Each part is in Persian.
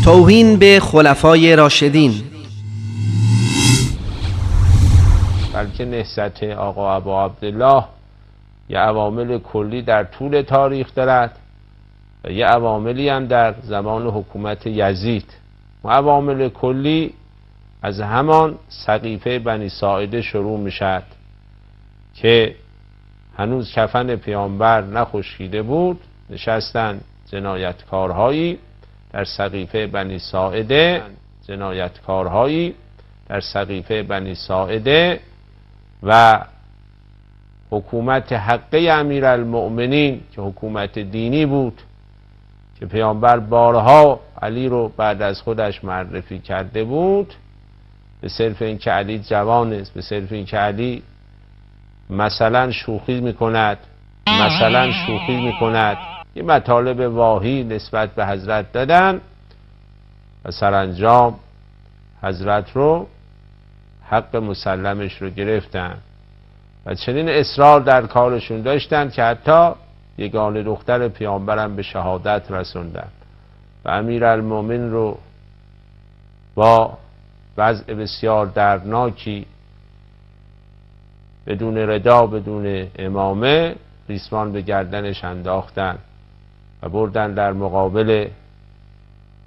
توهین به خلفای راشدین. بلکه نهضت آقا ابا عبدالله یه عوامل کلی در طول تاریخ دارد و یه عواملی هم در زمان حکومت یزید. و عوامل کلی از همان سقیفه بنی ساعده شروع میشد که هنوز کفن پیامبر نخشکیده بود، نشستن جنایتکارهایی در سقیفه بنی ساعده، و حکومت حقه امیرالمؤمنین که حکومت دینی بود که پیامبر بارها علی رو بعد از خودش معرفی کرده بود، به صرف اینکه علی جوان است، به صرف اینکه علی مثلا شوخی میکند یه مطالب واهی نسبت به حضرت دادن و سرانجام حضرت رو حق مسلمش رو گرفتن و چنین اصرار در کارشون داشتن که حتی یگانه دختر پیامبرم به شهادت رسوندن و امیرالمومنین رو با وضع بسیار دردناکی بدون ردا، بدون امامه، ریسمان به گردنش انداختن و بردن در مقابل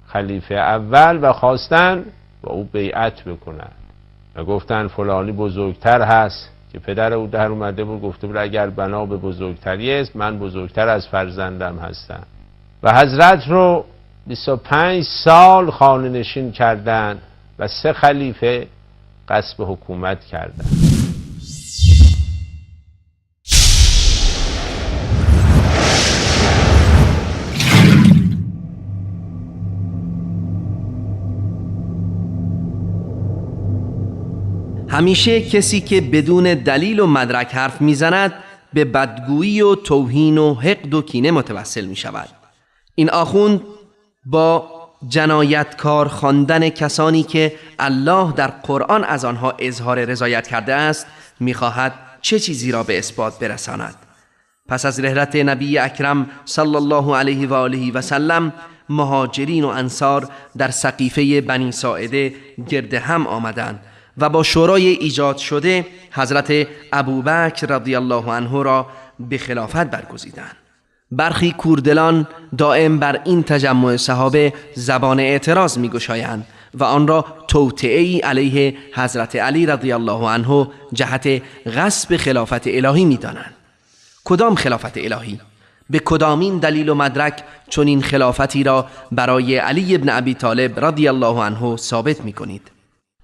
خلیفه اول و خواستن با او بیعت بکنن و گفتن فلانی بزرگتر هست که پدر او در اومده بود گفته بود اگر بنا به بزرگتری است من بزرگتر از فرزندم هستم و حضرت رو 25 سال خانه نشین کردن و 3 خلیفه غصب حکومت کردن. همیشه کسی که بدون دلیل و مدرک حرف میزند به بدگویی و توهین و حقد و کینه متوسل می شود. این آخوند با جنایتکار خواندن کسانی که الله در قرآن از آنها اظهار رضایت کرده است میخواهد چه چیزی را به اثبات برساند. پس از رحلت نبی اکرم صلی الله علیه و آله و سلم، مهاجرین و انصار در سقیفه بنی ساعده گرد هم آمدند و با شورای ایجاد شده حضرت ابوبکر رضی الله عنه را به خلافت برگزیدند. برخی کوردلان دائم بر این تجمع صحابه زبان اعتراض می‌گشایند و آن را توطئه‌ای علیه حضرت علی رضی الله عنه جهت غصب خلافت الهی می‌دانند. کدام خلافت الهی؟ به کدامین دلیل و مدرک چنین خلافتی را برای علی ابن ابی طالب رضی الله عنه ثابت می‌کنید؟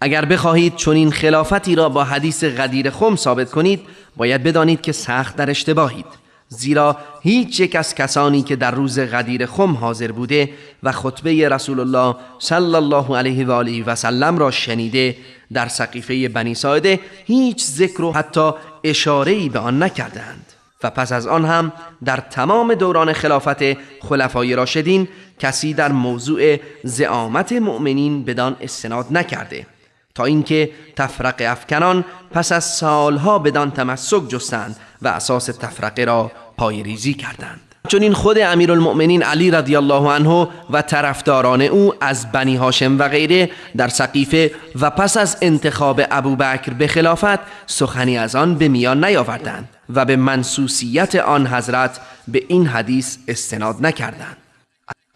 اگر بخواهید چنین خلافتی را با حدیث غدیر خم ثابت کنید، باید بدانید که سخت در اشتباهید، زیرا هیچ یک از کسانی که در روز غدیر خم حاضر بوده و خطبه رسول الله صلی الله علیه و آله و سلم را شنیده در سقیفه بنی ساعده هیچ ذکر و حتی اشاره‌ای به آن نکردند و پس از آن هم در تمام دوران خلافت خلفای راشدین کسی در موضوع زعامت مؤمنین بدان استناد نکرده، تا اینکه تفرقه افکنان پس از سالها بدان تمسک جستند و اساس تفرقه را پایه‌ریزی کردند. چون این خود امیرالمؤمنین علی رضی الله عنه و طرفداران او از بنی هاشم و غیره در سقیفه و پس از انتخاب ابوبکر به خلافت سخنی از آن به میان نیاوردند و به منسوسیت آن حضرت به این حدیث استناد نکردند.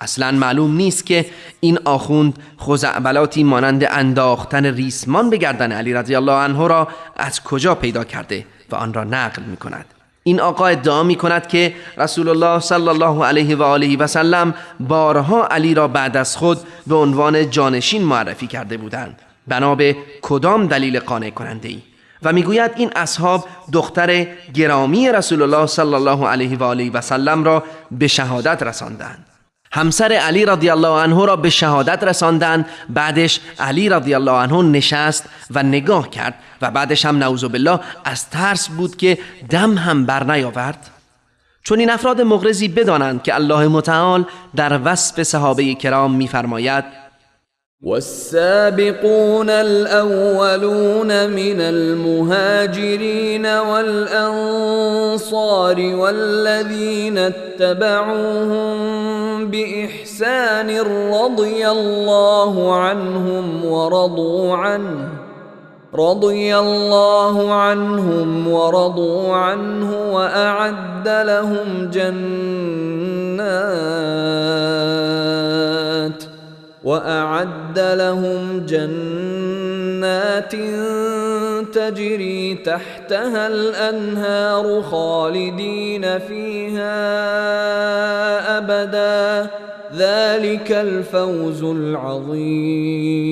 اصلا معلوم نیست که این آخوند خزعبلاتی مانند انداختن ریسمان به گردن علی رضی الله عنه را از کجا پیدا کرده و آن را نقل می کند. این آقا ادعا می کند که رسول الله صلی الله علیه و آله و سلم بارها علی را بعد از خود به عنوان جانشین معرفی کرده بودند. بنا به کدام دلیل قانع کننده ای؟ و میگوید این اصحاب دختر گرامی رسول الله صلی الله علیه و آله و سلم را به شهادت رساندند. همسر علی رضی الله عنه را به شهادت رساندند. بعدش علی رضی الله عنه نشست و نگاه کرد و بعدش هم نعوذ بالله از ترس بود که دم هم بر نیاورد. چون این افراد مغرضی بدانند که الله متعال در وصف صحابه کرام می‌فرماید والسابقون الأولون من المهاجرين والأنصار والذين اتبعوهم بإحسان رضي الله عنهم ورضوا عنه وأعد لهم جنات تجري تحتها الأنهار خالدين فيها أبدا ذلك الفوز العظیم.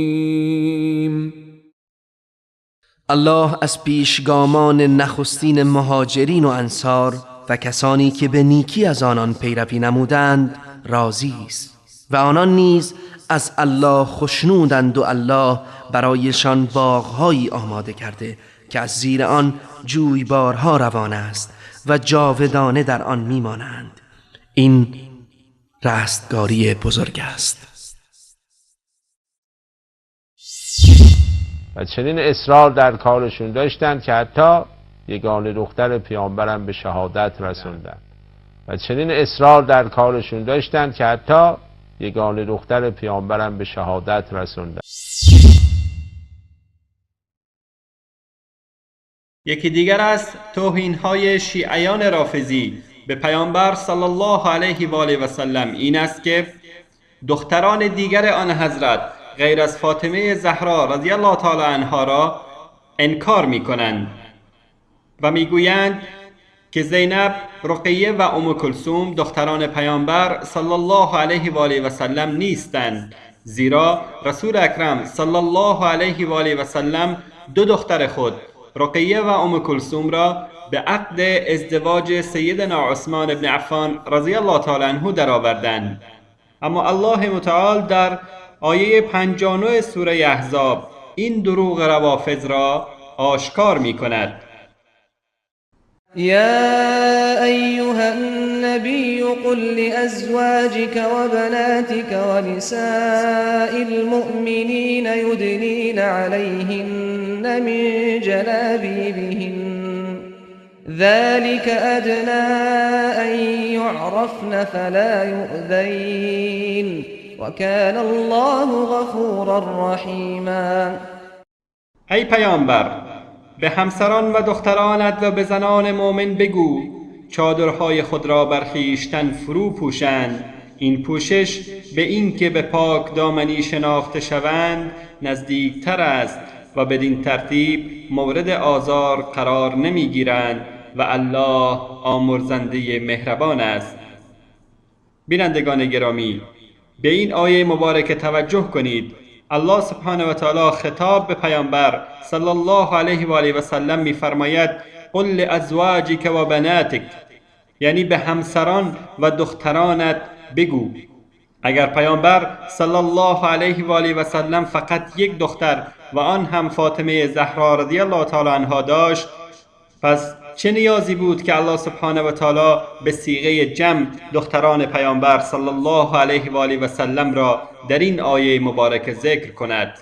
الله از پیشگامان نخستین مهاجرین و انصار و کسانی که به نیکی از آنان پیروی نمودند راضی است و آنان نیز از الله خوشنودند و الله برایشان باغهایی آماده کرده که از زیر آن جویبارها روان است و جاودانه در آن میمانند. این رستگاری بزرگ است. و چنین اصرار در کارشون داشتند که حتی یگانه دختر پیامبرم به شهادت رسوندند. و چنین اصرار در کارشون داشتند که حتی یگانه دختر پیامبرم به شهادت رسوندند. یکی دیگر از توهین‌های شیعیان رافضی به پیامبر صلی الله علیه و آله و سلم این است که دختران دیگر آن حضرت غیر از فاطمه زهرا رضی الله تعالی عنها را انکار می‌کنند و می‌گویند که زینب، رقیه و ام کلثوم دختران پیامبر صلی الله علیه و آله و سلم نیستند، زیرا رسول اکرم صلی الله علیه و آله و سلم دو دختر خود رقیه و ام کلثوم را به عقد ازدواج سیدنا عثمان بن عفان رضی الله تعالی عنه درآوردند. اما الله متعال در آیه 59 سوره احزاب این دروغ روافض را آشکار می کند. يا أيها النبي قل لأزواجك وبناتك ونساء المؤمنين يدنين عليهن من جلابيبهن ذلك أدنى أن يعرفن فلا يؤذين وكان الله غفورا رحيما. ای پیامبر، به همسران و دخترانت و به زنان مؤمن بگو چادرهای خود را بر خویشتن فرو پوشند. این پوشش به این که به پاک دامنی شناخته شوند نزدیکتر است و بدین ترتیب مورد آزار قرار نمیگیرند و الله آمرزنده مهربان است. بینندگان گرامی، به این آیه مبارکه توجه کنید. الله سبحانه و تعالی خطاب به پیامبر صلی الله علیه و آله و سلم می‌فرماید قل لازواجک و بناتک، یعنی به همسران و دخترانت بگو. اگر پیامبر صلی الله علیه و آله و سلم فقط یک دختر و آن هم فاطمه زهرا رضی الله تعالی عنها داشت، پس چه نیازی بود که الله سبحانه و تعالی به صیغه جمع دختران پیامبر صلی الله علیه و آله و سلم را در این آیه مبارکه ذکر کند؟